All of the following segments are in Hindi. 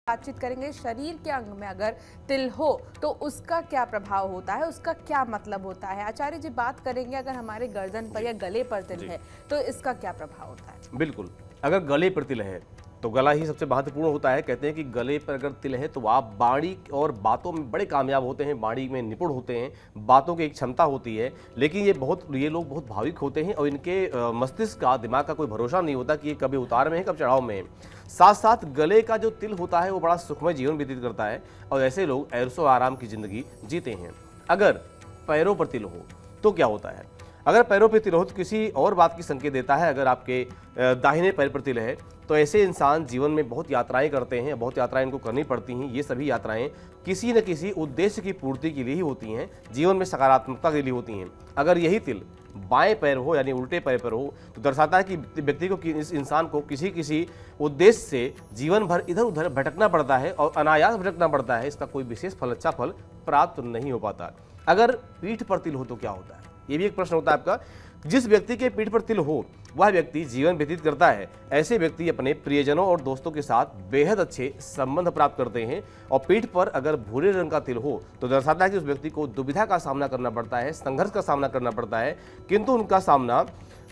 बातचीत करेंगे शरीर के अंग में अगर तिल हो तो उसका क्या प्रभाव होता है, उसका क्या मतलब होता है। आचार्य जी, बात करेंगे अगर हमारे गर्दन पर या गले पर तिल है तो इसका क्या प्रभाव होता है। बिल्कुल, अगर गले पर तिल है तो गला ही सबसे महत्वपूर्ण होता है। कहते हैं कि गले पर अगर तिल है तो आप वाणी और बातों में बड़े कामयाब होते हैं, वाणी में निपुण होते हैं, बातों की एक क्षमता होती है। लेकिन ये लोग बहुत भावुक होते हैं और इनके मस्तिष्क का, दिमाग का कोई भरोसा नहीं होता कि ये कभी उतार में है, कब चढ़ाव में है। साथ साथ गले का जो तिल होता है वो बड़ा सुखमय जीवन व्यतीत करता है और ऐसे लोग ऐशो आराम की जिंदगी जीते हैं। अगर पैरों पर तिल हो तो क्या होता है? अगर पैरों पर तिल हो तो किसी और बात की संकेत देता है। अगर आपके दाहिने पैर पर तिल है तो ऐसे इंसान जीवन में बहुत यात्राएं करते हैं, बहुत यात्राएं इनको करनी पड़ती हैं। ये सभी यात्राएं किसी न किसी उद्देश्य की पूर्ति के लिए ही होती हैं, जीवन में सकारात्मकता के लिए होती हैं। अगर यही तिल बाएं पैर हो यानी उल्टे पैर पर हो तो दर्शाता है कि व्यक्ति को, इस इंसान को किसी उद्देश्य से जीवन भर इधर उधर भटकना पड़ता है और अनायास भटकना पड़ता है। इसका कोई विशेष फल, अच्छा फल प्राप्त नहीं हो पाता। अगर पीठ पर तिल हो तो क्या होता है? ये भी एक प्रश्न होता है आपका। जिस व्यक्ति के पीठ पर तिल हो वह व्यक्ति जीवन व्यतीत करता है। ऐसे व्यक्ति अपने प्रियजनों और दोस्तों के साथ बेहद अच्छे संबंध प्राप्त करते हैं। और पीठ पर अगर भूरे रंग का तिल हो तो दर्शाता है कि उस व्यक्ति को दुविधा का सामना करना पड़ता है, संघर्ष का सामना करना पड़ता है, किंतु उनका सामना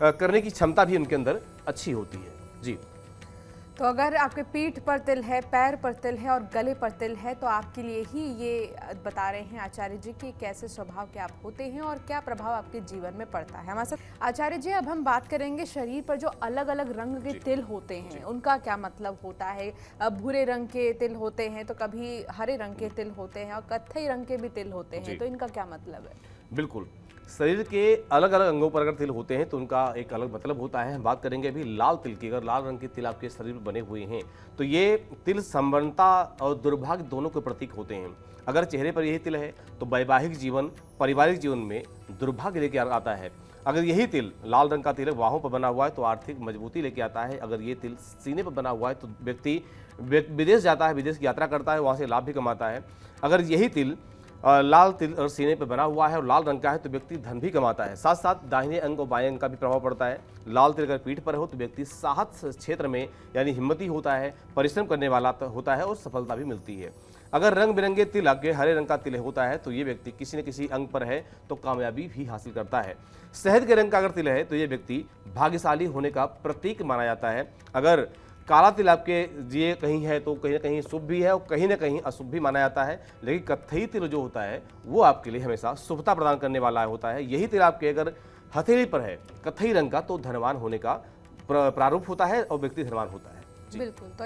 करने की क्षमता भी उनके अंदर अच्छी होती है। जी, तो अगर आपके पीठ पर तिल है, पैर पर तिल है और गले पर तिल है तो आपके लिए ही ये बता रहे हैं आचार्य जी कि कैसे स्वभाव के आप होते हैं और क्या प्रभाव आपके जीवन में पड़ता है। हमारे साथ आचार्य जी, अब हम बात करेंगे शरीर पर जो अलग अलग रंग के तिल होते हैं उनका क्या मतलब होता है। भूरे रंग के तिल होते हैं तो कभी हरे रंग के तिल होते हैं और कत्थई रंग के भी तिल होते हैं, तो इनका क्या मतलब है? बिल्कुल, शरीर के अलग अलग अंगों पर अगर तिल होते हैं तो उनका एक अलग मतलब होता है। हम बात करेंगे अभी लाल तिल की। अगर लाल रंग के तिल आपके शरीर में बने हुए हैं तो ये तिल संपन्नता और दुर्भाग्य दोनों के प्रतीक होते हैं। अगर चेहरे पर यही तिल है तो वैवाहिक जीवन, पारिवारिक जीवन में दुर्भाग्य लेके आता है। अगर यही तिल लाल रंग का तिल बाहों पर बना हुआ है तो आर्थिक मजबूती लेके आता है। अगर ये तिल सीने पर बना हुआ है तो व्यक्ति विदेश जाता है, विदेश की यात्रा करता है, वहाँ से लाभ भी कमाता है। अगर यही तिल लाल तिल और सीने पर बना हुआ है और लाल रंग का है तो व्यक्ति धन भी कमाता है। साथ साथ दाहिने अंग और बाएं अंग का भी प्रभाव पड़ता है। लाल तिल अगर पीठ पर हो तो व्यक्ति साहस क्षेत्र में यानी हिम्मती होता है, परिश्रम करने वाला होता है और सफलता भी मिलती है। अगर रंग बिरंगे तिल आगे हरे रंग का तिल होता है तो ये व्यक्ति किसी न किसी अंग पर है तो कामयाबी भी हासिल करता है। शहद के रंग का अगर तिल है तो ये व्यक्ति भाग्यशाली होने का प्रतीक माना जाता है। अगर काला तिल आपके ये कहीं है तो कहीं ना कहीं शुभ भी है और कहीं ना कहीं अशुभ भी माना जाता है। लेकिन कत्थई तिल जो होता है वो आपके लिए हमेशा शुभता प्रदान करने वाला होता है। यही तिल आपके अगर हथेली पर है कत्थई रंग का तो धनवान होने का प्रारूप होता है और व्यक्ति धनवान होता है। बिल्कुल। तो